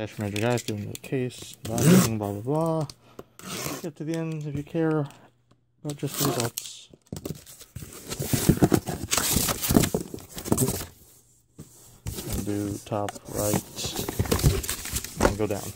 Dash Manager guys doing the case, blah blah blah. Get to the end if you care about just the results. And do top right and go down.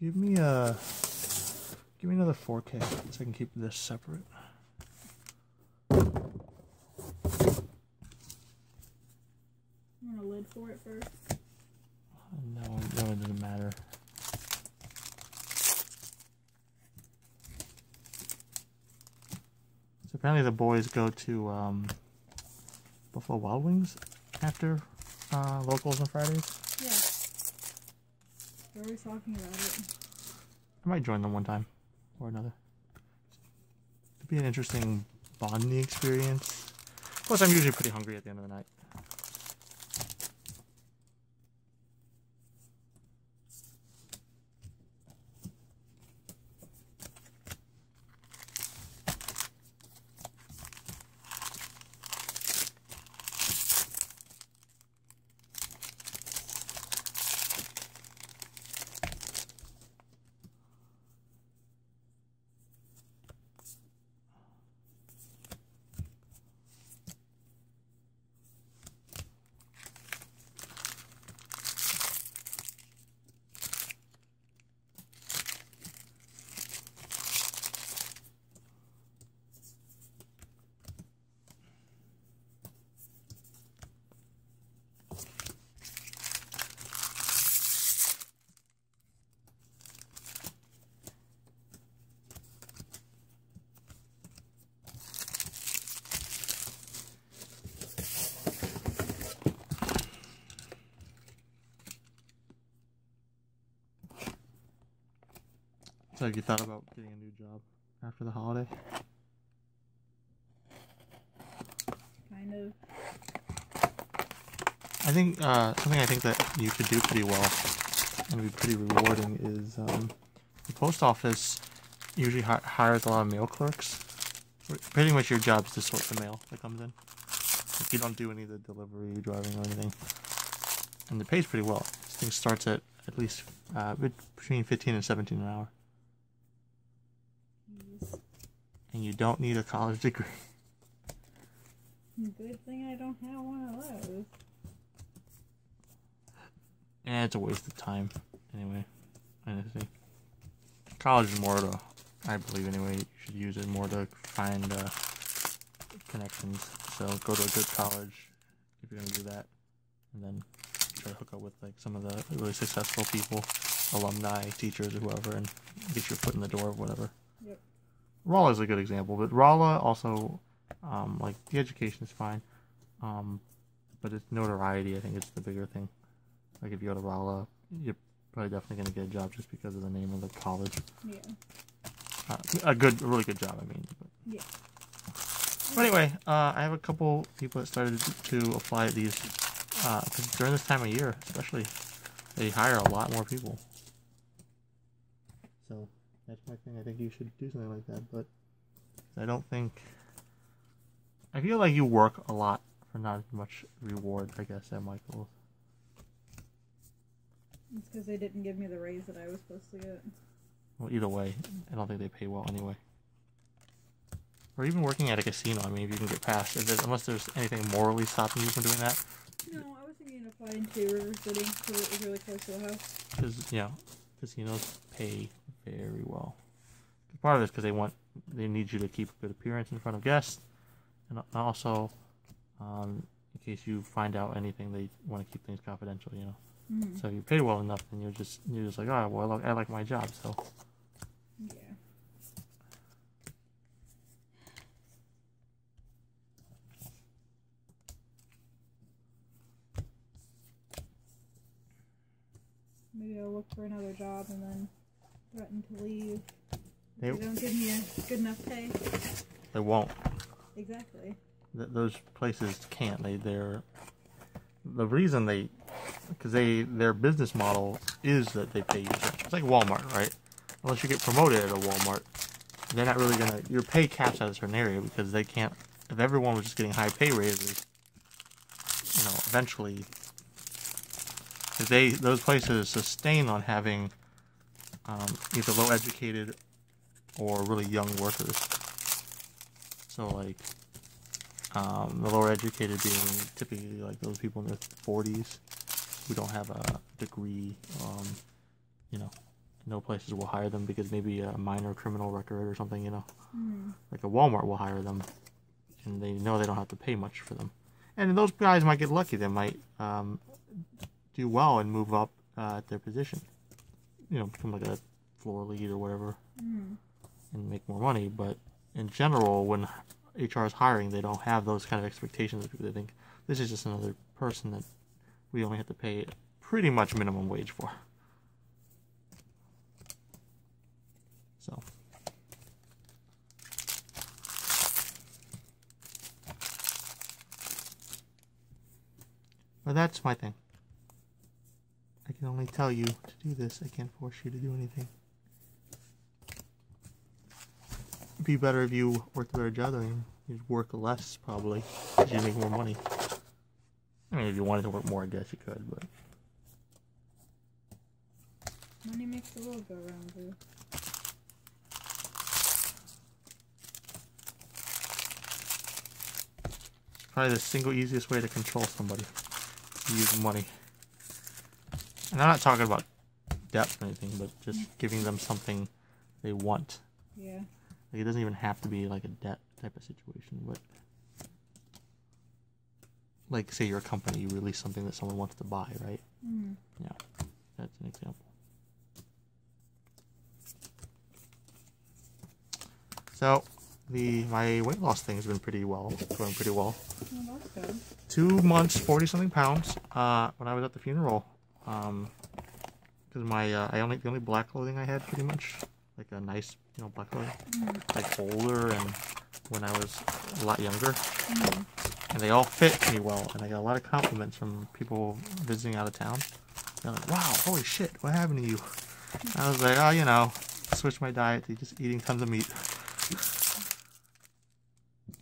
Give me another 4K so I can keep this separate. You want a lid for it first? No, it doesn't matter. So apparently the boys go to Buffalo Wild Wings after locals on Fridays. Yeah. They're always talking about it. I might join them one time or another. It'd be an interesting bonding experience. Plus, I'm usually pretty hungry at the end of the night. So have you thought about getting a new job after the holiday? Kind of. I think something I think that you could do pretty well and be pretty rewarding is the post office usually hires a lot of mail clerks. Pretty much your job is to sort the mail that comes in. Like you don't do any of the delivery, driving, or anything. And it pays pretty well. This thing starts at least between 15 and 17 an hour. And you don't need a college degree. Good thing I don't have one of those. And it's a waste of time, anyway. Honestly, college is more to, I believe anyway, you should use it more to find connections. So go to a good college if you're gonna do that, and then try to hook up with like some of the really successful people, alumni, teachers, or whoever, and get your foot in the door of whatever. Yep. Rolla is a good example, but Rolla also, like, the education is fine, but it's notoriety, I think, is the bigger thing. Like, if you go to Rolla, you're probably definitely going to get a job just because of the name of the college. Yeah. A really good job, I mean. But. Yeah. But anyway, I have a couple people that started to apply at these, because during this time of year, especially, they hire a lot more people. So, that's my thing. I think you should do something like that, but I don't think... I feel like you work a lot for not much reward, I guess, at Michael's. It's because they didn't give me the raise that I was supposed to get. Well, either way, I don't think they pay well anyway. Or even working at a casino, I mean, if you can get past it, unless there's anything morally stopping you from doing that. No, I was thinking of applying to River City because it was really close to the house. Because, you know, casinos pay very well. Part of it is because they need you to keep a good appearance in front of guests, and also, in case you find out anything, they want to keep things confidential, you know. Mm-hmm. So if you pay well enough, then you're just like, oh, well, I like my job, so. Yeah. Maybe I'll look for another job and then threaten to leave They don't give me a good enough pay. They won't. Exactly. Those places can't. The reason because their business model is that they pay you. It's like Walmart, right? Unless you get promoted at a Walmart, they're not really gonna. Your pay caps at a certain area because they can't. If everyone was just getting high pay raises, eventually, if those places sustain on having either low educated or really young workers. So like the lower educated being typically like those people in their 40s who don't have a degree. No places will hire them because maybe a minor criminal record or something. Like a Walmart will hire them, and they know they don't have to pay much for them. And those guys might get lucky. They might do well and move up at their position. Become like a floor lead or whatever, and make more money. But in general, when HR is hiring, they don't have those kind of expectations of people. They think this is just another person that we only have to pay pretty much minimum wage for. So. But that's my thing. I can only tell you to do this. I can't force you to do anything. It'd be better if you worked a better job. You'd work less, probably, because you'd make more money. I mean, if you wanted to work more, I guess you could, but... Money makes the world go round, too. Probably the single easiest way to control somebody. Use money. And I'm not talking about debt or anything, but just giving them something they want. Yeah. Like, it doesn't even have to be like a debt type of situation, but like say you're a company, you release something that someone wants to buy, right? Mm. Yeah, that's an example. So my weight loss thing has been going pretty well. Oh, that's good. 2 months, 40-something pounds. When I was at the funeral, because the only black clothing I had pretty much, like a nice, black clothing, like older and when I was a lot younger, and they all fit me well, and I got a lot of compliments from people visiting out of town. They're like, "Wow, holy shit, what happened to you?" I was like, "Oh, switched my diet to just eating tons of meat."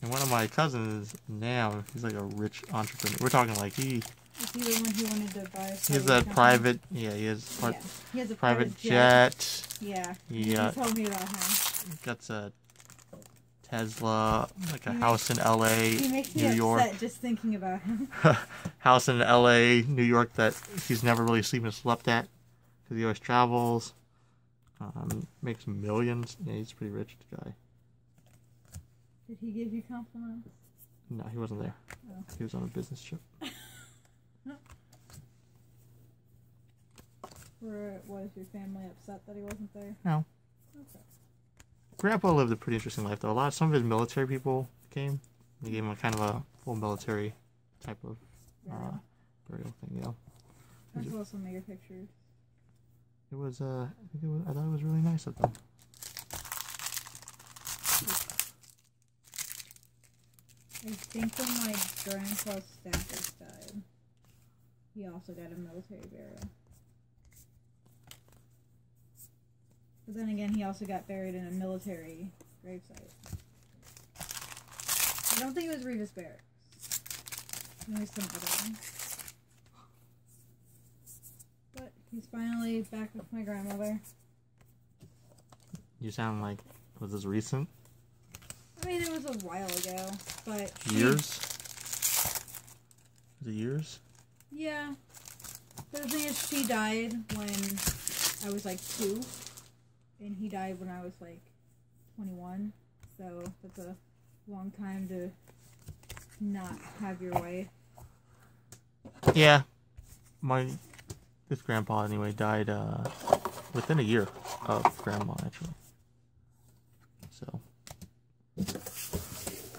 And one of my cousins, Nam, he's like a rich entrepreneur. We're talking like Is he the one who wanted to buy? He has a private, he has a private jet. Yeah. He told me about him. Got a Tesla, like a house in L.A., He makes me New York. upset just thinking about him. House in L.A., New York that he's never really slept at because he always travels. Makes millions. Yeah, he's a pretty rich guy. Did he give you compliments? No, he wasn't there. Oh. He was on a business trip. Was your family upset that he wasn't there? No. Okay. Grandpa lived a pretty interesting life, though. Some of his military people came. They gave him a kind of a full military type of burial thing, I saw some of your pictures. It was, I thought it was really nice of them. I think when my grandpa's staffers died, he also got a military burial. But then again, he also got buried in a military gravesite. I don't think it was Revis Barracks. Maybe some other one. But he's finally back with my grandmother. You sound like, was this recent? I mean, it was a while ago, but... Years? Was it years? Yeah. But the thing is, she died when I was like 2. And he died when I was like 21. So that's a long time to not have your wife. Yeah. This grandpa anyway died within a year of grandma, actually. So,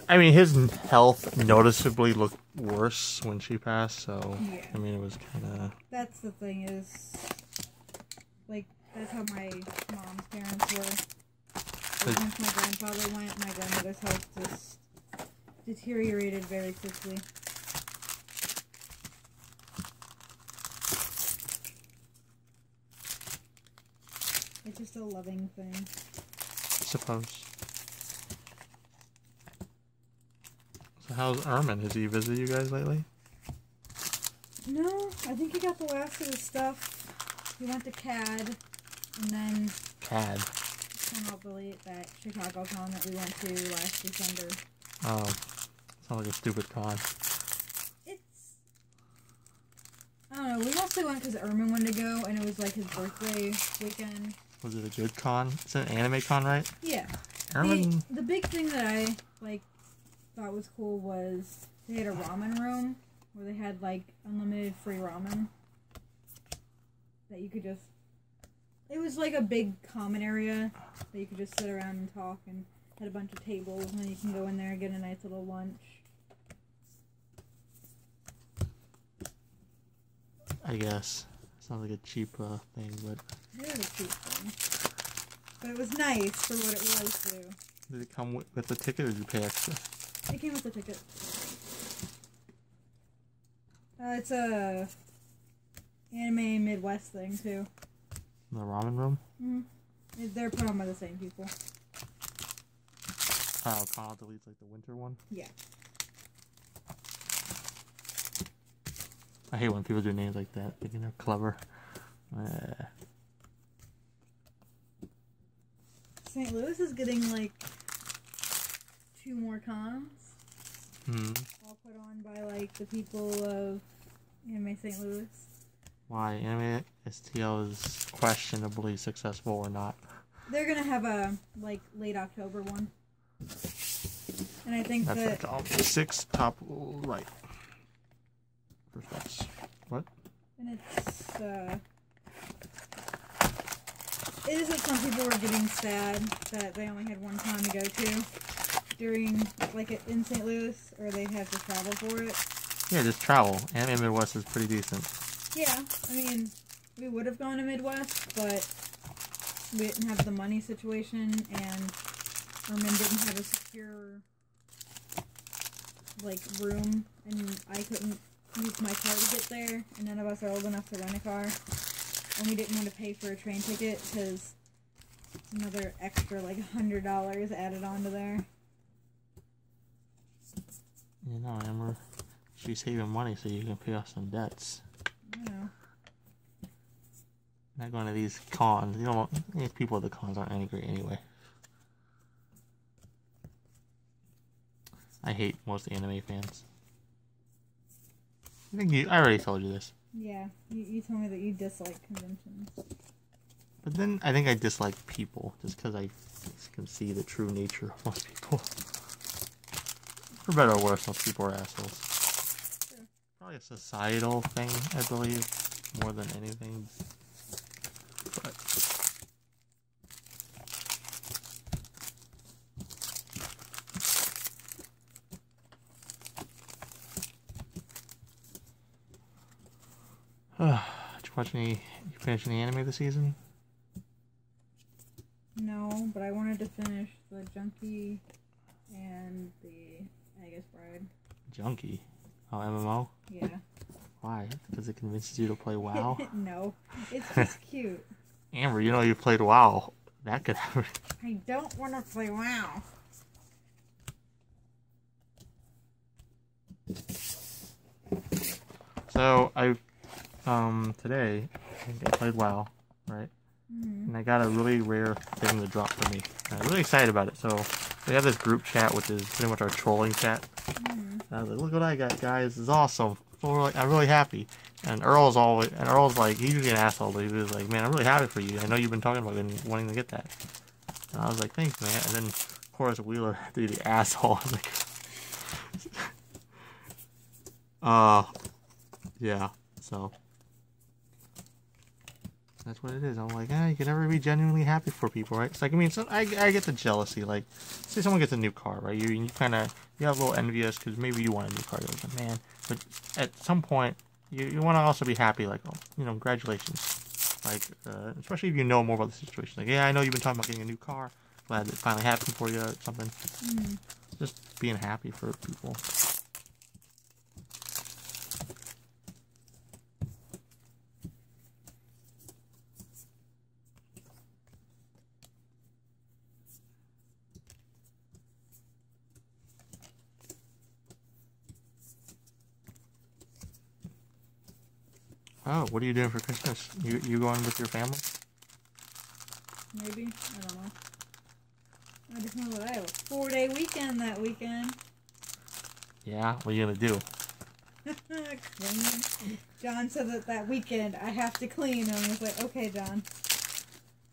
I mean, his health noticeably looked worse when she passed, so, yeah. I mean, it was kind of... That's the thing is, like, that's how my mom's parents were. Like, once my grandfather went, my grandmother's health just deteriorated very quickly. It's just a loving thing. I suppose. So how's Ermin? Has he visited you guys lately? No, I think he got the last of his stuff. He went to CAD, and then... CAD? That Chicago con that we went to last December. Oh, sounds like a stupid con. I don't know, we mostly went because Ermin wanted to go, and it was like his birthday weekend. Was it a good con? It's an anime con, right? Yeah. Ermin... The big thing that I, thought was cool was they had a ramen room where they had, unlimited free ramen that you could just... It was like a big common area that you could just sit around and talk, and had a bunch of tables, and then you can go in there and get a nice little lunch. I guess. Sounds like a cheap thing, but... It was a cheap thing. But it was nice for what it was, too. Did it come with the ticket, or did you pay extra? It came with the ticket. It's a anime Midwest thing, too. The ramen room? Mm-hmm. They're put on by the same people. Oh, Connell deletes like the winter one? Yeah. I hate when people do names like that, thinking they're clever. St. Louis is getting 2 more cons. All put on by the people of Anime St. Louis. Why? Anime STL is questionably successful or not? They're gonna have a late October one. And I think that's all 6 top right. First box. What? And it's it is that some people were getting sad that they only had one con to go to during in St. Louis, or they'd have to travel for it. Yeah, just travel. Anime Midwest is pretty decent. Yeah, I mean, we would have gone to Midwest, but we didn't have the money situation, and Ermin didn't have a secure room, and I couldn't use my car to get there, and none of us are old enough to rent a car, and we didn't want to pay for a train ticket because it's another extra $100 added onto there. You know, Amber, she's saving money so you can pay off some debts. I know. Not going to these cons. You know, these people at the cons aren't any great anyway. I hate most anime fans. I already told you this. Yeah, you told me that you dislike conventions. But then I think I dislike people just because I can see the true nature of most people. For better or worse, most people are assholes. Sure. Probably a societal thing, I believe, more than anything. But did you finish any anime this season? No, but I wanted to finish the Junkie and the Bride. Junkie? Oh, MMO? Yeah. Why? Because it convinces you to play WoW? No, it's just cute. Amber, you know you played WoW. That could happen. I don't want to play WoW. So, today, I played WoW, right? And I got a really rare thing to drop for me. I'm really excited about it. So, we have this group chat, which is pretty much our trolling chat. I was like, look what I got, guys. This is awesome. So I'm really happy. And Earl's like, he's usually an asshole, but he was like, man, I'm really happy for you. I know you've been talking about wanting to get that. And I was like, thanks, man. And then, of course, Wheeler, the asshole. I'm like, yeah, so. That's what it is. I'm like, you can never be genuinely happy for people, right? It's like, I mean, I get the jealousy. Like, say someone gets a new car, right? You kind of, you have a little envious because maybe you want a new car. You're like, man. But at some point, you want to also be happy, like, oh, congratulations. Like, especially if you know more about the situation. Like, yeah, I know you've been talking about getting a new car. glad it finally happened for you or something. Mm. Just being happy for people. Oh, what are you doing for Christmas? You going with your family? Maybe. I don't know. I just know that I have a 4-day weekend that weekend. Yeah, what are you gonna do? Clean. John said that weekend I have to clean, and I was like, okay, John.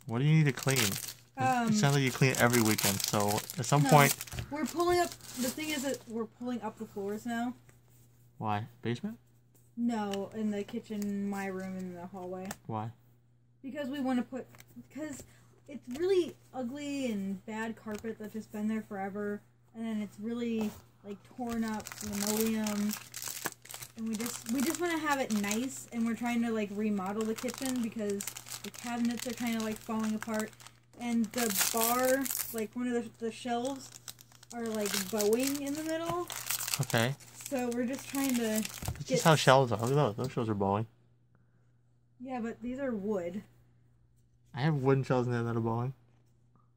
What do you need to clean? It sounds like you clean every weekend, so at some point... We're pulling up... The thing is that we're pulling up the floors now. Why? Basement? No, in the kitchen, my room, and the hallway. Why? Because we want to put... Because it's really ugly and bad carpet that's just been there forever. And then it's really, like, torn up linoleum. And we just want to have it nice. And we're trying to, like, remodel the kitchen because the cabinets are kind of, like, falling apart. And the bar, like, one of the shelves are, like, bowing in the middle. Okay. So we're just trying to That's just how shelves are. Look at those. Those shelves are bowing. Yeah, but these are wood. I have wooden shelves in there that are bowing.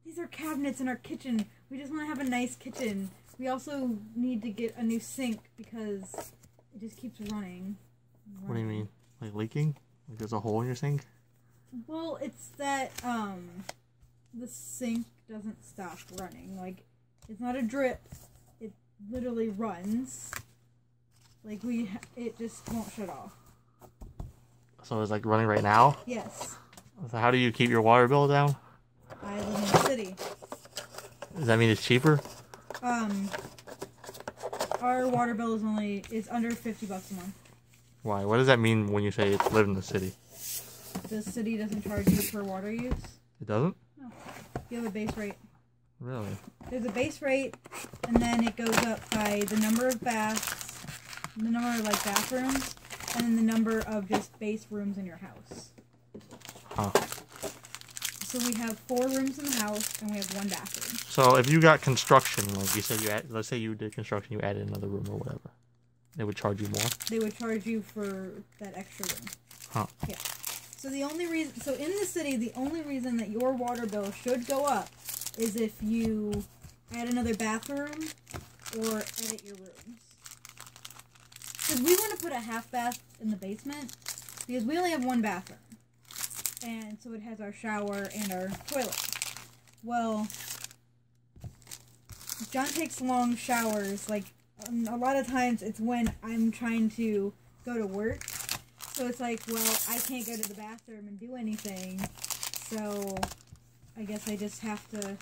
These are cabinets in our kitchen. We just want to have a nice kitchen. We also need to get a new sink because it just keeps running. What do you mean? Like leaking? Like there's a hole in your sink? Well, it's that the sink doesn't stop running. Like, it's not a drip. It literally runs. Like, it just won't shut off. So it's like running right now? Yes. So how do you keep your water bill down? I live in the city. Does that mean it's cheaper? Our water bill is under $50 a month. Why? What does that mean when you say it's live in the city? The city doesn't charge you per water use. It doesn't? No. You have a base rate. Really? There's a base rate, and then it goes up by the number of baths, the number of, like, bathrooms, and then the number of just base rooms in your house. Huh. So we have 4 rooms in the house, and we have 1 bathroom. So if you got construction, like you said, let's say you did construction, you added another room or whatever, they would charge you more? They would charge you for that extra room. Huh. Yeah. So the only reason, so in the city, the only reason that your water bill should go up is if you add another bathroom or edit your rooms. Because we want to put a half bath in the basement because we only have 1 bathroom. And so it has our shower and our toilet. Well, John takes long showers. Like, a lot of times it's when I'm trying to go to work. So it's like, well, I can't go to the bathroom and do anything. So I guess I just have to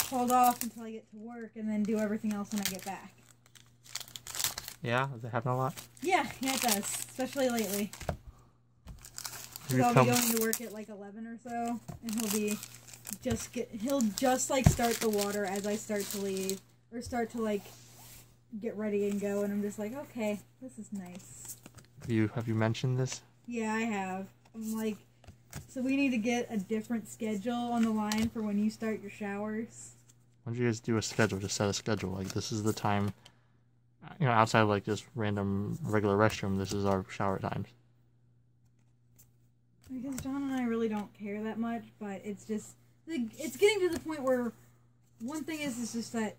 hold off until I get to work and then do everything else when I get back. Yeah? Does it happen a lot? Yeah, it does. Especially lately. Because I'll be going to work at like 11 or so, and he'll just like start the water as I start to leave, or start to like get ready and go, and I'm just like, okay, this is nice. Have you mentioned this? Yeah, I have. I'm like, so we need to get a different schedule on the line for when you start your showers. Why don't you guys do a schedule? Just set a schedule. Like, this is the time, you know, outside of like just random regular restroom, this is our shower times. Because John and I really don't care that much, but it's just, it's getting to the point where one thing is just that...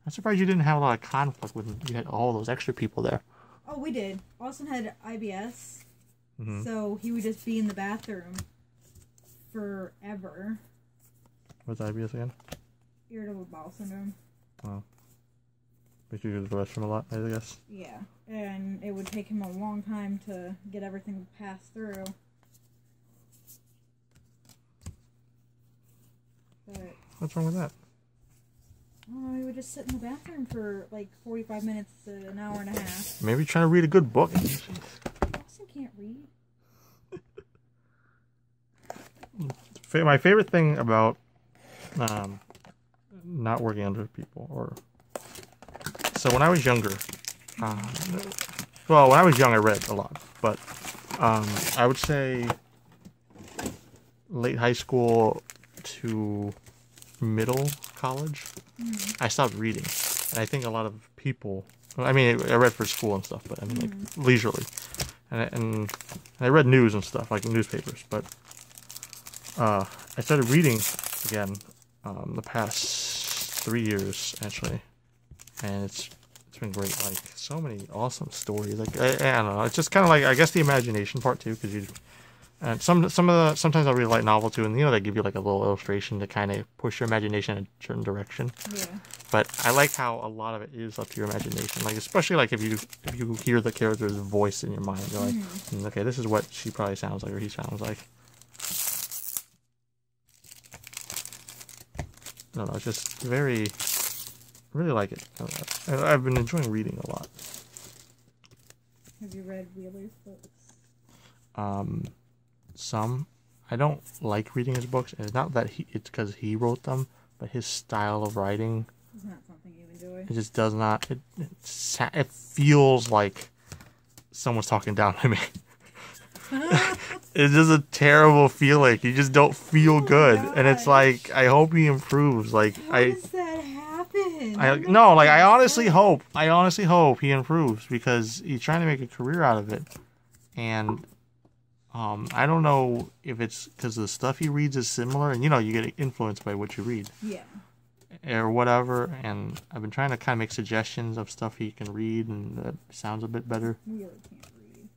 I'm surprised you didn't have a lot of conflict when you had all those extra people there. Oh, we did. Austin had IBS, mm-hmm. So he would just be in the bathroom forever. What's IBS again? Irritable bowel syndrome. Oh. Makes you go to the restroom a lot, I guess. Yeah, and it would take him a long time to get everything passed through. But what's wrong with that? Oh, he would just sit in the bathroom for like 45 minutes to an hour and a half. Maybe try to read a good book. Austin can't read. My favorite thing about not working under people, so when I was younger, well, when I was young, I read a lot, but I would say late high school to middle college, I stopped reading. And I think a lot of people, I mean, I read for school and stuff, but I mean, like, leisurely. And I read news and stuff, like newspapers, but I started reading again the past 3 years, actually. And it's been great. Like, so many awesome stories. Like, I don't know. It's just kind of like, I guess, the imagination part, too, because you... And sometimes I'll read a light novel too, and they give you like a little illustration to kind of push your imagination in a certain direction. Yeah. But I like how a lot of it is up to your imagination. Like, especially like if you hear the character's voice in your mind, you're like, okay, this is what she probably sounds like or he sounds like. I don't know, it's just very, I really like it. I've been enjoying reading a lot. Have you read Wheeler's books? Some. I don't like reading his books, and it's not that it's because he wrote them, but his style of writing is not something you enjoy. It just does not. It feels like someone's talking down to me. It's just a terrible feeling. You just don't feel good, and it's like I hope he improves. Like How does that happen? I honestly hope he improves because he's trying to make a career out of it, and. I don't know if it's because the stuff he reads is similar, and you get influenced by what you read. Yeah. Or whatever, and I've been trying to kind of make suggestions of stuff he can read, and that sounds a bit better. He really can't read.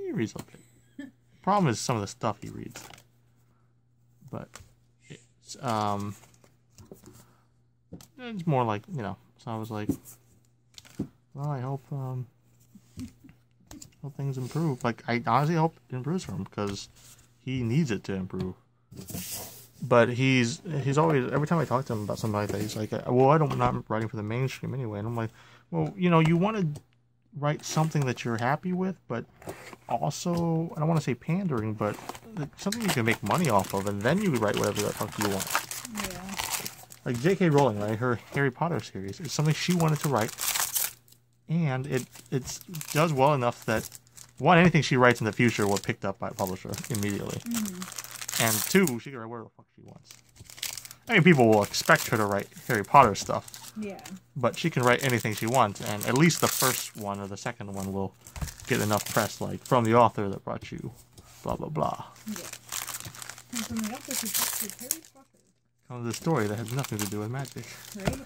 He reads a bit. Problem is some of the stuff he reads. But it's more like, so I was like, well, I hope things improve. Like, I honestly hope it improves for him because he needs it to improve. But he's always, every time I talk to him about something like that, he's like, well, I'm not writing for the mainstream anyway. And I'm like, well, you want to write something that you're happy with, but also, I don't want to say pandering, but something you can make money off of, and then you write whatever the fuck you want. Yeah. Like J.K. Rowling, right? Her Harry Potter series. It's something she wanted to write. And it does well enough that, one, anything she writes in the future will be picked up by a publisher immediately. And two, she can write whatever the fuck she wants. I mean, people will expect her to write Harry Potter stuff. Yeah. But she can write anything she wants, and at least the first one or the second one will get enough press, like, from the author that brought you blah, blah, blah. Yeah. And from the author who brought you Harry Potter. Comes a story that has nothing to do with magic. Right?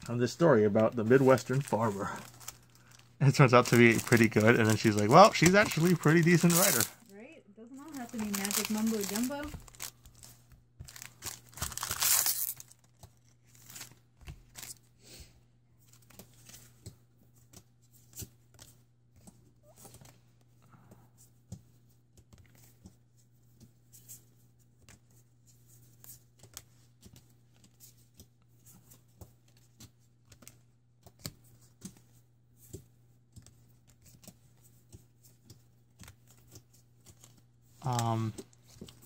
This story about the Midwestern farmer. It turns out to be pretty good, and then she's like, well, she's actually a pretty decent writer. Right? It doesn't all have to be magic mumbo jumbo.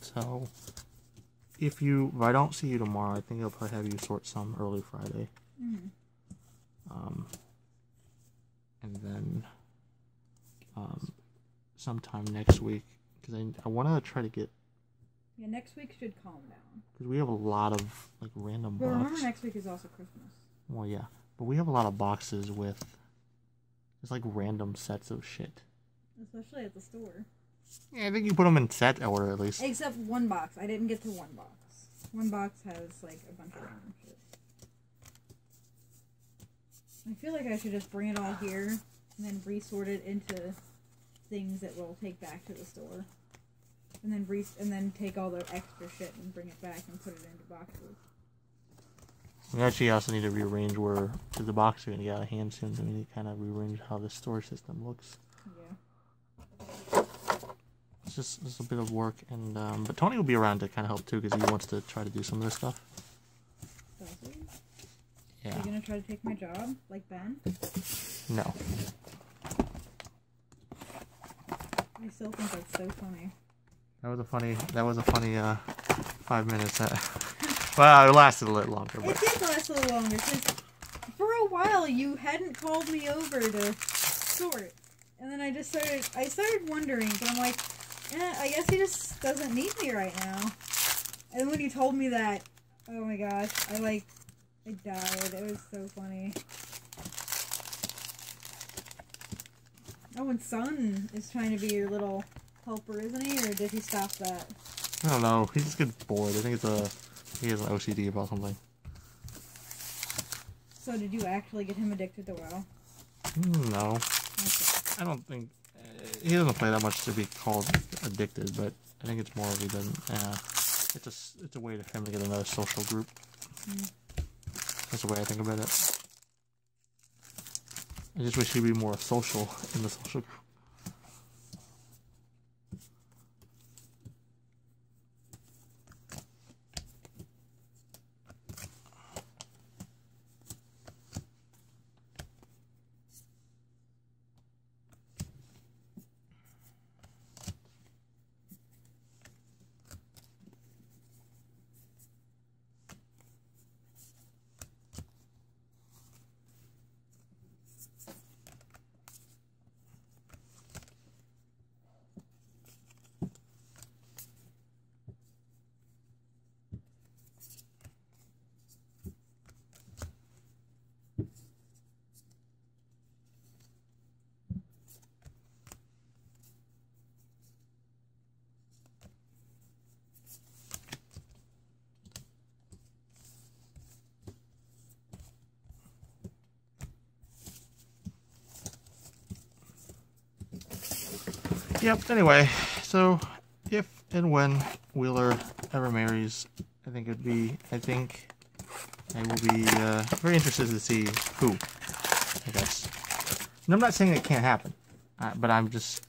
So if I don't see you tomorrow, I think I'll probably have you sort some early Friday. And then sometime next week, because I want to try to get. Yeah, next week should calm down. Because we have a lot of like random. But remember, next week is also Christmas. Well, yeah, but we have a lot of boxes with just like random sets of shit. Especially at the store. Yeah, I think you put them in set order at least. Except one box. I didn't get to one box. One box has like a bunch of random shit. I feel like I should just bring it all here and then resort it into things that we'll take back to the store. And then take all the extra shit and bring it back and put it into boxes. We actually also need to rearrange where the box are going to get out of hand soon. So we need to kind of rearrange how the store system looks. Yeah. It's just a bit of work, and but Tony will be around to kind of help too because he wants to try to do some of this stuff. Does he? Yeah. Are you gonna try to take my job, like Ben? No. I still think that's so funny. That was a funny 5 minutes. Well, it lasted a little longer. But... It did last a little longer because for a while you hadn't called me over to sort, and then I started wondering, but I'm like. I guess he just doesn't need me right now. And when you told me that, oh my gosh, I died. It was so funny. Oh, and Son is trying to be your little helper, isn't he? Or did he stop that? I don't know. He just gets bored. I think he has an OCD about something. So did you actually get him addicted to WoW? No. Okay. I don't think... he doesn't play that much to be called addicted, but I think it's more of he doesn't... it's a way for him to get another social group. Mm. That's the way I think about it. I just wish he'd be more social in the social group. Yep, anyway, so if and when Wheeler ever marries, I think I will be very interested to see who, I guess. And I'm not saying it can't happen, but I'd just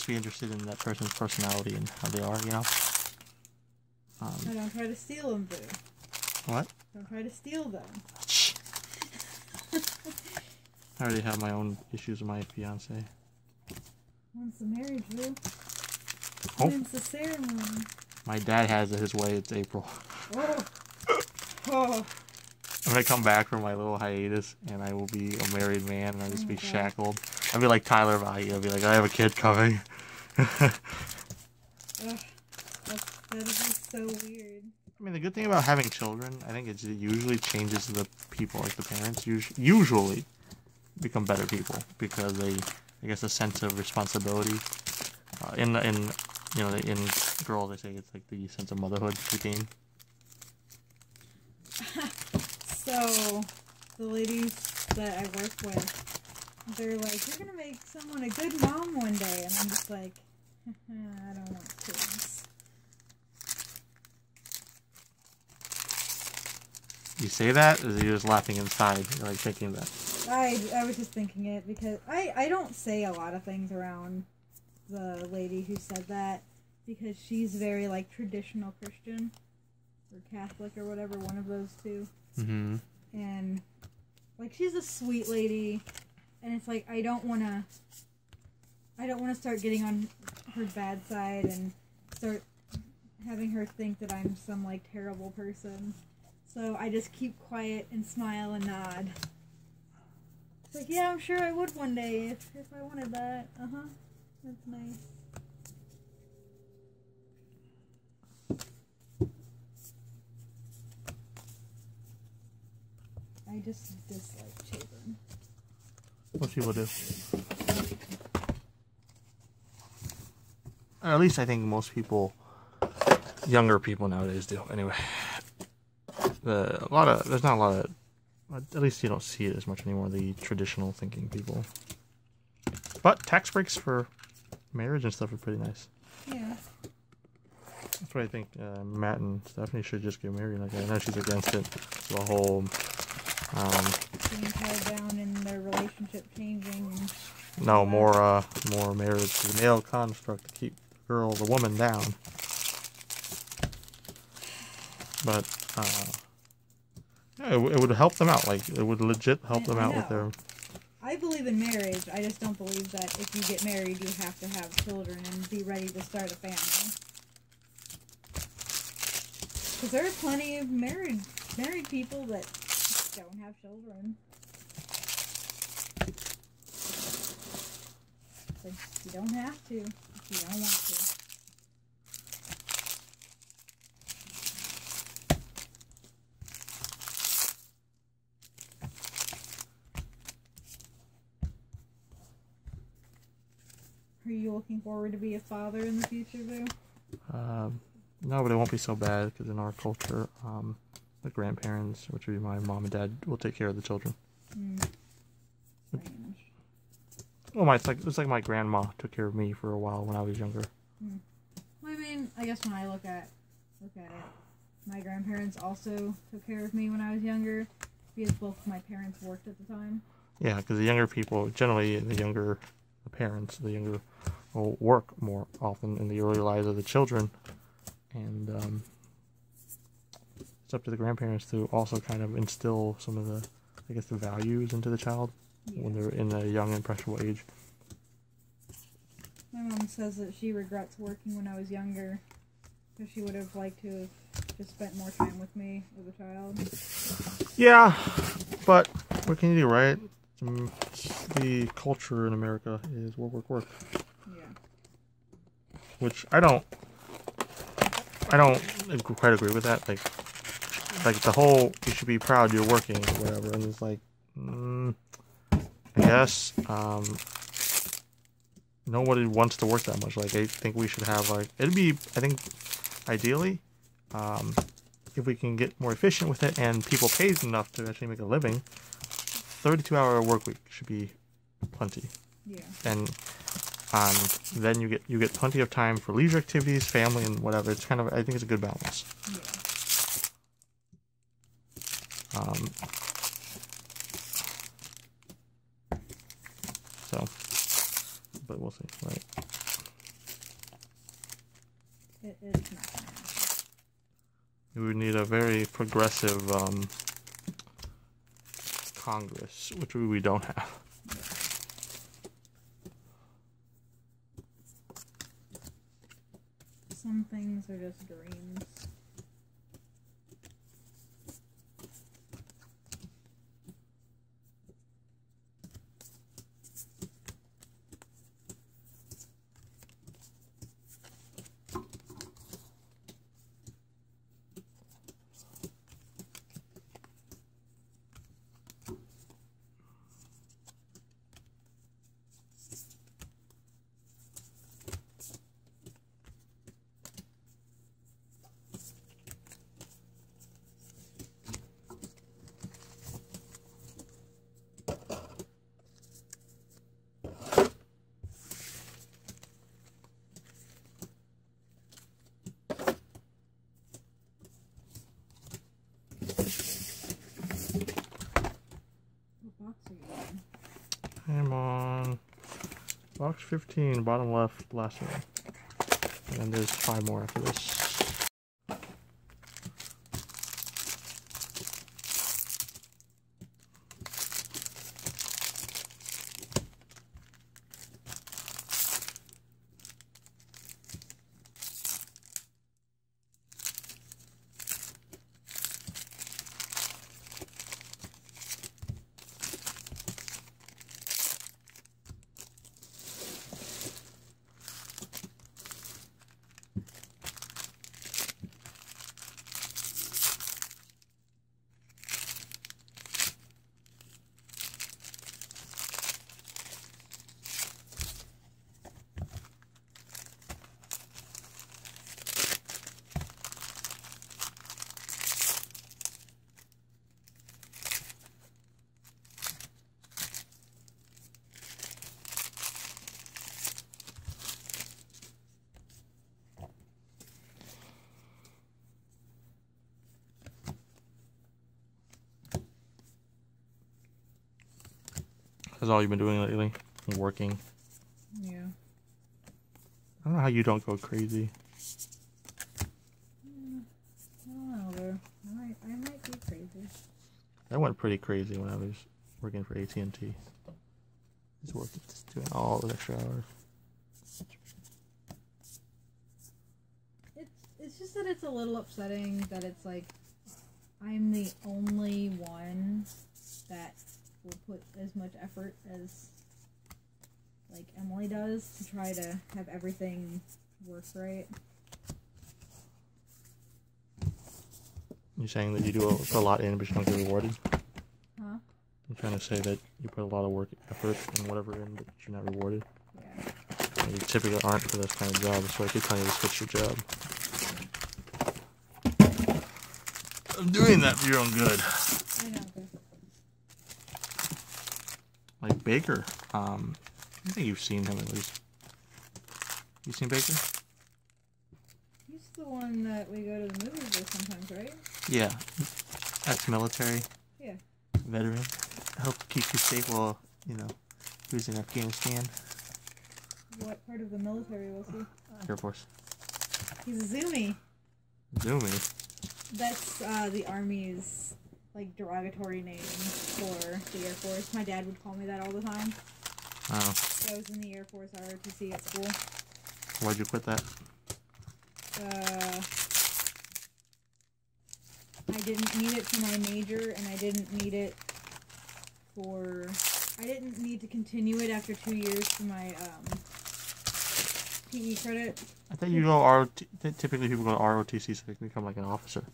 be interested in that person's personality and how they are, you know? I don't try to steal them, boo. What? Don't try to steal them. I already have my own issues with my fiance. When's the marriage, boo? Oh. When's the ceremony? My dad has it his way. It's April. Oh. Oh. I'm gonna come back from my little hiatus, and I will be a married man, and I'll just be shackled. I'll be like Tyler Vahi. I'll be like, I have a kid coming. That is just so weird. I mean, the good thing about having children, I think it usually changes the people, like the parents usually become better people because they, I guess, a sense of responsibility. In girls, they say it's like the sense of motherhood you gain. So, the ladies that I work with, they're like, you're gonna make someone a good mom one day, and I'm just like, I don't want kids. You say that, or are you just laughing inside? You're like thinking that. I was just thinking it because I don't say a lot of things around the lady who said that because she's very like traditional Christian or Catholic or whatever, one of those two. Mm-hmm. And like she's a sweet lady, and it's like I don't want to start getting on her bad side and start having her think that I'm some like terrible person. So I just keep quiet and smile and nod. It's like, yeah, I'm sure I would one day if I wanted that. Uh-huh. That's nice. I just dislike children. Most people do. Or at least I think most people, younger people nowadays do. Anyway. There's not a lot of, at least you don't see it as much anymore, the traditional thinking people. But tax breaks for marriage and stuff are pretty nice. Yeah. That's why I think Matt and Stephanie should just get married. Like, I know she's against it. The whole being tied down and their relationship changing. And no, more marriage to the male construct to keep the woman down. But yeah, it would help them out. Like, it would legit help them out with their... I believe in marriage. I just don't believe that if you get married, you have to have children and be ready to start a family. Because there are plenty of married people that don't have children. But you don't have to if you don't want to. looking forward to be a father in the future, though? No, but it won't be so bad because in our culture, the grandparents, which would be my mom and dad, will take care of the children. Strange. Well, it's like my grandma took care of me for a while when I was younger. Well, I mean, I guess when I look at it, my grandparents also took care of me when I was younger because both my parents worked at the time. Yeah, because the younger people, generally the parents, will work more often in the early lives of the children. And it's up to the grandparents to also kind of instill some of the, I guess, the values into the child when they're in a young, impressionable age. My mom says that she regrets working when I was younger because she would have liked to have just spent more time with me as a child. Yeah, but what can you do, right? The culture in America is work, work, work. Yeah. Which I don't quite agree with that. Like the whole, you should be proud you're working or whatever. And it's like, I guess, nobody wants to work that much. Like, I think we should have, like, I think, ideally, if we can get more efficient with it and people pays enough to actually make a living, 32-hour work week should be plenty. Yeah. And then you get plenty of time for leisure activities, family, and whatever. It's kind of, I think it's a good balance. Yeah. So, but we'll see, right? It's not gonna happen. We would need a very progressive Congress, which we don't have. Some things are just dreams. I'm on box 15, bottom left, last one. And then there's 5 more after this. That's all you've been doing lately? Working? Yeah. I don't know how you don't go crazy. I don't know, though. I might be crazy. I went pretty crazy when I was working for AT&T. Just doing all those extra hours. It's just that it's a little upsetting that it's like I'm the only one that will put as much effort as like Emily does to try to have everything work right. You're saying that you do a lot in but you don't get rewarded? Huh? You're trying to say that you put a lot of work, effort, and whatever in but you're not rewarded? Yeah. You typically aren't for this kind of job, so I could tell you to switch your job. I'm doing that for your own good. I know. Okay. Like Baker, I think you've seen him at least. You seen Baker? He's the one that we go to the movies with sometimes, right? Yeah. Ex-military. Yeah. Veteran. Helped keep you safe while, he was in Afghanistan. What part of the military was he? Air Force. He's a Zoomy. Zoomy? That's the Army's derogatory name for the Air Force. My dad would call me that all the time. Oh. So I was in the Air Force ROTC at school. Why'd you quit that? I didn't need it for my major, and I didn't need it for... I didn't need to continue it after 2 years for my PE credit. I thought you go typically people go to ROTC so they can become like an officer,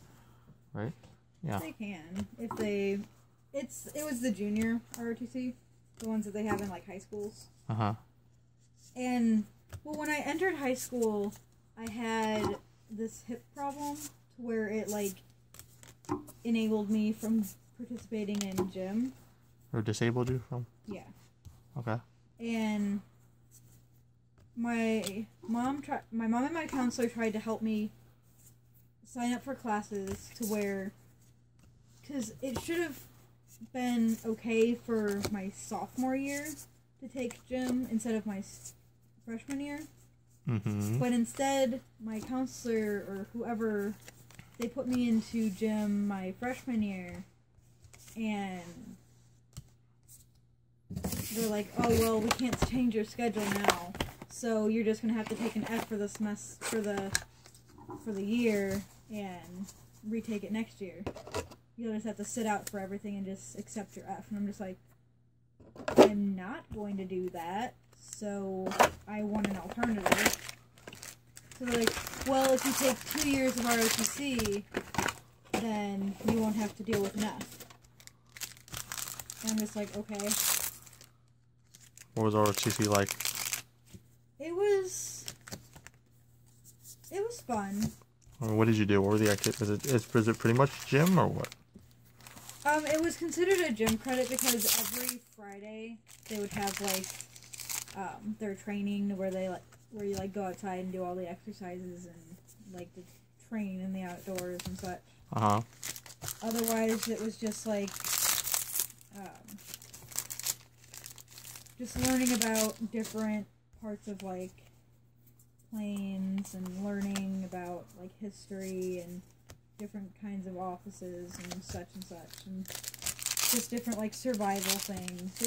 right? Yeah. They can if they. It was the junior ROTC, the ones that they have in high schools. And when I entered high school, I had this hip problem to where it enabled me from participating in gym. Or disabled you from? Yeah. Okay. And my mom and my counselor tried to help me sign up for classes to where, because it should have been okay for my sophomore year to take gym instead of my freshman year. Mm-hmm. But instead, my counselor or whoever, they put me into gym my freshman year, and they're like, oh, well, we can't change your schedule now, so you're just going to have to take an F for the for the year and retake it next year. You'll just have to sit out for everything and just accept your F. And I'm just like, I'm not going to do that, so I want an alternative. So they're like, well, if you take 2 years of ROTC, then you won't have to deal with an F. And I'm just like, okay. What was ROTC like? It was fun. What did you do? What were the activities? Was it pretty much gym or what? It was considered a gym credit because every Friday they would have their training where you go outside and do all the exercises and to train in the outdoors and such. Otherwise, it was just just learning about different parts of planes and learning about history and different kinds of offices and such and just different survival things.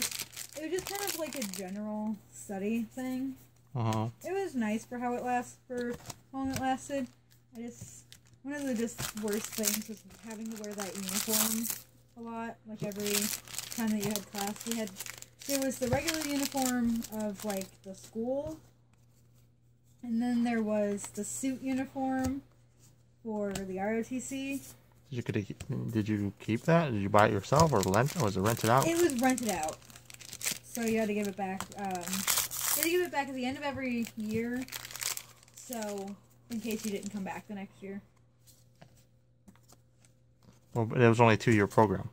It was just kind of a general study thing. It was nice for how long it lasted. One of the worst things was having to wear that uniform a lot. Every time that you had class, there was the regular uniform of the school, and then there was the suit uniform for the ROTC. Did you keep that? Did you buy it yourself or was it rented out? It was rented out, so you had to give it back. You had to give it back at the end of every year, so in case you didn't come back the next year. Well, but it was only a 2-year program.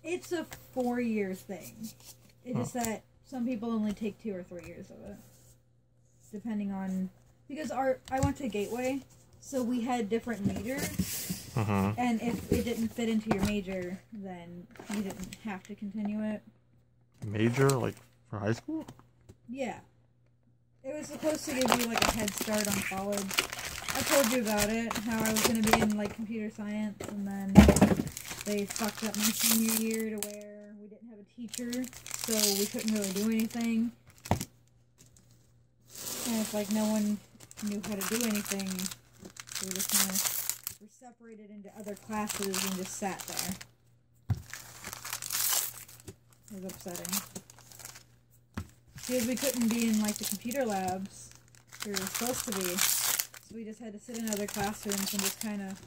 It's a 4-year thing. It's just that some people only take 2 or 3 years of it, depending on, because I went to Gateway, so we had different majors, and if it didn't fit into your major, then you didn't have to continue it. Major, for high school? Yeah. It was supposed to give you, a head start on college. I told you about it, how I was going to be in, computer science, and then they fucked up my senior year to where we didn't have a teacher, so we couldn't really do anything. And it's no one knew how to do anything. We just kind of were separated into other classes and just sat there. It was upsetting. Because we couldn't be in, the computer labs we were supposed to be. So we just had to sit in other classrooms and just kind of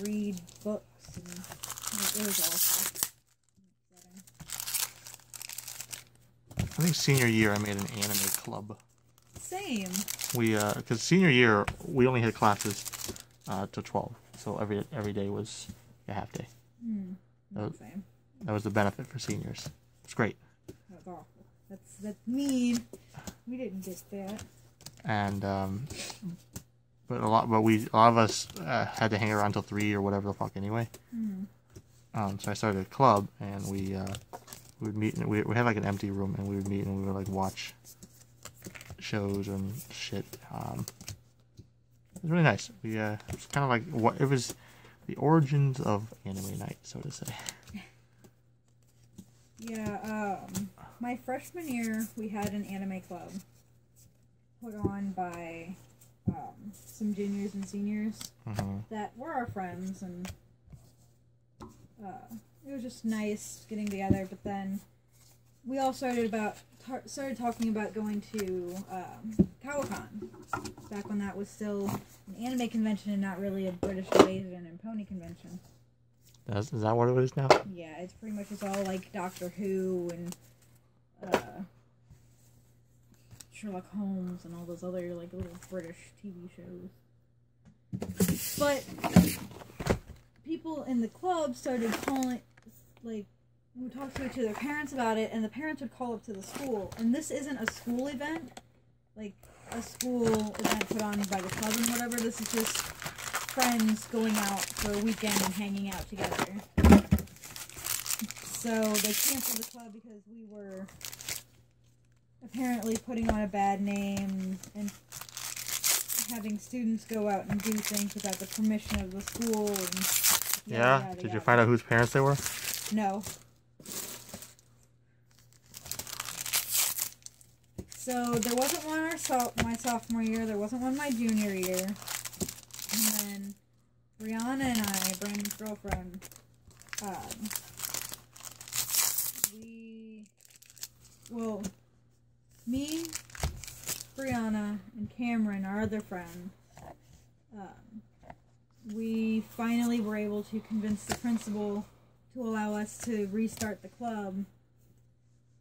read books. And it was awful. I think senior year I made an anime club. Same. We because senior year we only had classes till 12, so every day was a half day. Same. That was the benefit for seniors. It's great. That's awful. That's mean. We didn't get that. And but a lot of us had to hang around till 3 or whatever the fuck anyway. So I started a club, and we would meet. And we had like an empty room, and we would meet, and we would like watch shows and shit. It was really nice. We it was kind of like what it was, the origins of anime night, so to say. Yeah. My freshman year, we had an anime club put on by some juniors and seniors that were our friends, and it was just nice getting together. But then we all started talking about going to Cowicon, back when that was still an anime convention and not really a British Asian and pony convention. Is that what it is now? Yeah, it's pretty much just all like Doctor Who and Sherlock Holmes and all those other like little British TV shows. But people in the club started calling, like, we talked to their parents about it, and the parents would call up to the school. And this isn't a school event, like a school event put on by the club and whatever. This is just friends going out for a weekend and hanging out together. So they canceled the club because we were apparently putting on a bad name and having students go out and do things without the permission of the school. And yeah? Did you find out whose parents they were? No. So there wasn't one my sophomore year, there wasn't one my junior year. And then Brianna and I, Brandon's girlfriend, me, Brianna, and Cameron, our other friend, we finally were able to convince the principal to allow us to restart the club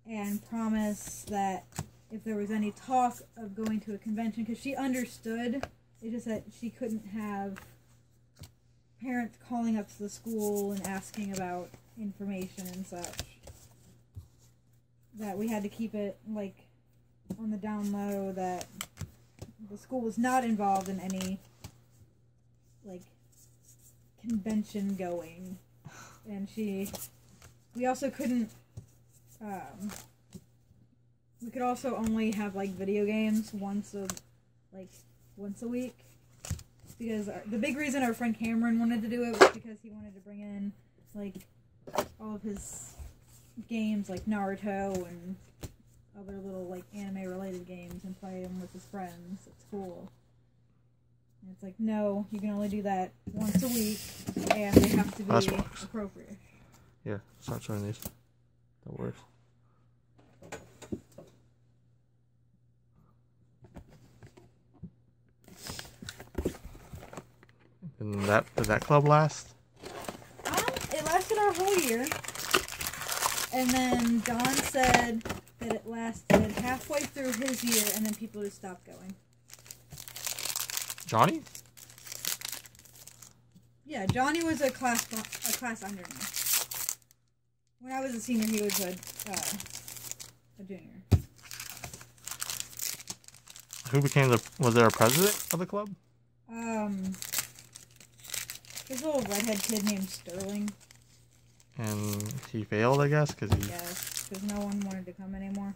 and promise that if there was any talk of going to a convention, because she understood, it's just that she couldn't have parents calling up to the school and asking about information and such. That we had to keep it, like, on the down low, that the school was not involved in any, like, convention going. And we also couldn't, we could also only have, like, video games once a week. Because the big reason our friend Cameron wanted to do it was because he wanted to bring in, like, all of his games, like Naruto and other little, like, anime-related games and play them with his friends at school. And it's like, no, you can only do that once a week, and they have to be appropriate. Yeah, start showing these. That works. And did that club last? It lasted our whole year. And then Don said that it lasted halfway through his year, and then people just stopped going. Johnny? Yeah, Johnny was a class under me. When I was a senior, he was a junior. Who became was there a president of the club? This little redhead kid named Sterling. And he failed, I guess, because no one wanted to come anymore.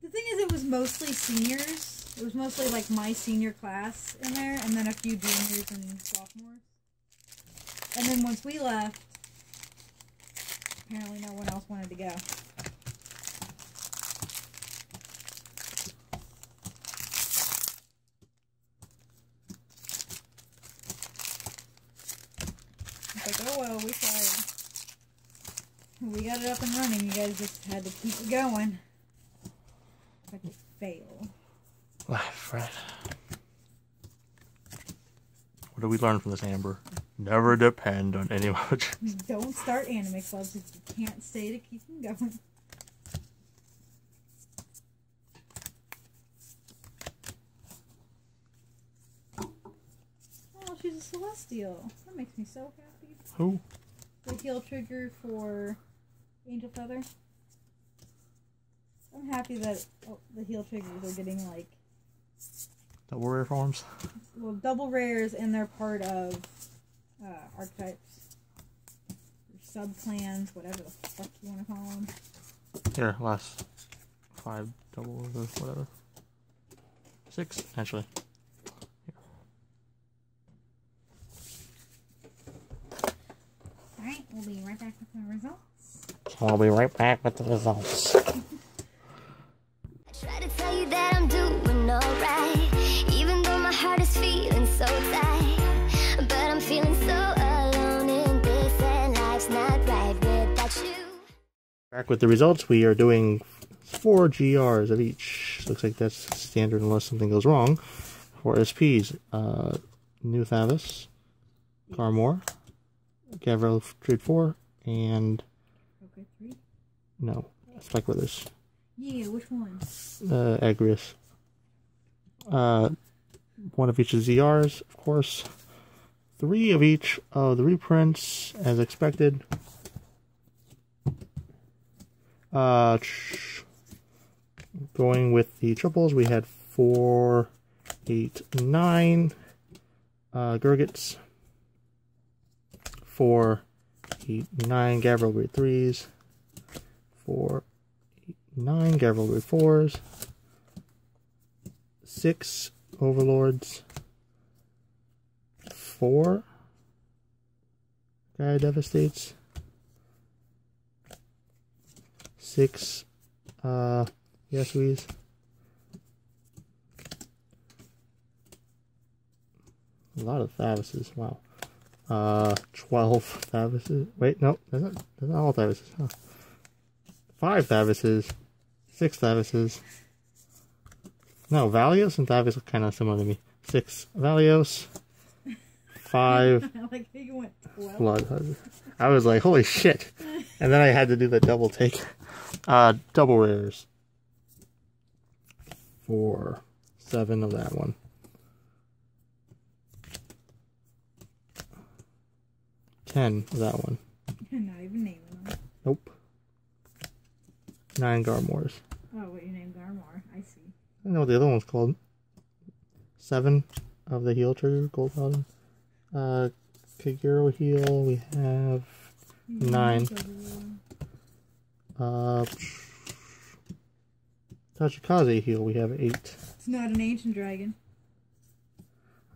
The thing is, it was mostly seniors. It was mostly, like, my senior class in there, and then a few juniors and sophomores. And then once we left, apparently no one else wanted to go. It's like, oh well, we tried. We got it up and running. You guys just had to keep it going. But you fail. Life, right? What did we learn from this, Amber? Never depend on anyone. Don't start anime clubs if you can't stay to keep them going. she's a Celestial. That makes me so happy. Who? The heal trigger for Angel Feather. I'm happy that the heal triggers are getting like Double rare forms? Well, double rares, and they're part of archetypes. Or sub-clans, whatever the fuck you want to call them. Here, last 5 double or whatever. 6, actually. Alright, we'll be right back with the results. I'll be right back with the results. Try to tell you that I'm doing alright, even though my heart is feeling so tight. But I'm feeling so alone in this, and life's not right without you. Back with the results, we are doing 4 GRs of each. Looks like that's standard unless something goes wrong. 4 SPs. New Thavis, Garmor, Gavril Trade 4, and... Okay, 3? No, Spike Withers. Yeah, which one? Agrius. 1 of each of ZRs, of course. 3 of each of the reprints, as expected. Going with the triples, we had 4, 8, 9 Gurgits. 4, 8, 9 Gavril Grade 3s. 4, 8, 9 Gavril Grade 4s. 6 Overlords. 4 Gaia Devastates. 6 Yasuis. A lot of Thavises, wow. 12 Thavises. Wait, no, that's not all Thavises, huh? 5 Thavises. 6 Thavises. No, Valios and Thavis are kind of similar to me. 6 Valios. 5 I like how you went 12. Bloodhunter. I was like, holy shit. And then I had to do the double take. Double rares. 4, 7 of that one. 10 of that one. You're not even naming them. Nope. 9 Garmors. Oh, what you named Garmor. I see. I don't know what the other one's called. 7 of the heal trigger, gold paladin. Kagero heal, we have 9. Tachikaze heal, we have 8. It's not an ancient dragon.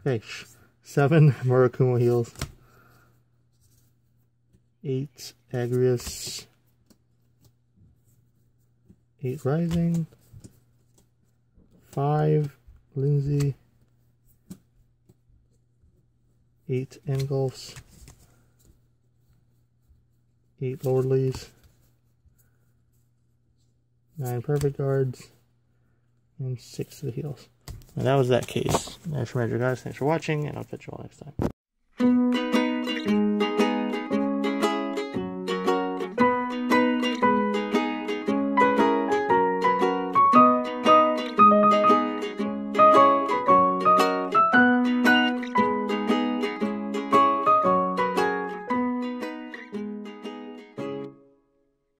Okay, 7 Murakumo heals. 8 Agrius. 8 Rising. 5 Lindsay. 8 Engulfs. 8 Lordlies. 9 Perfect Guards. And 6 of the heals. And that was that case. Nice reminder, guys. Thanks for watching, and I'll catch you all next time.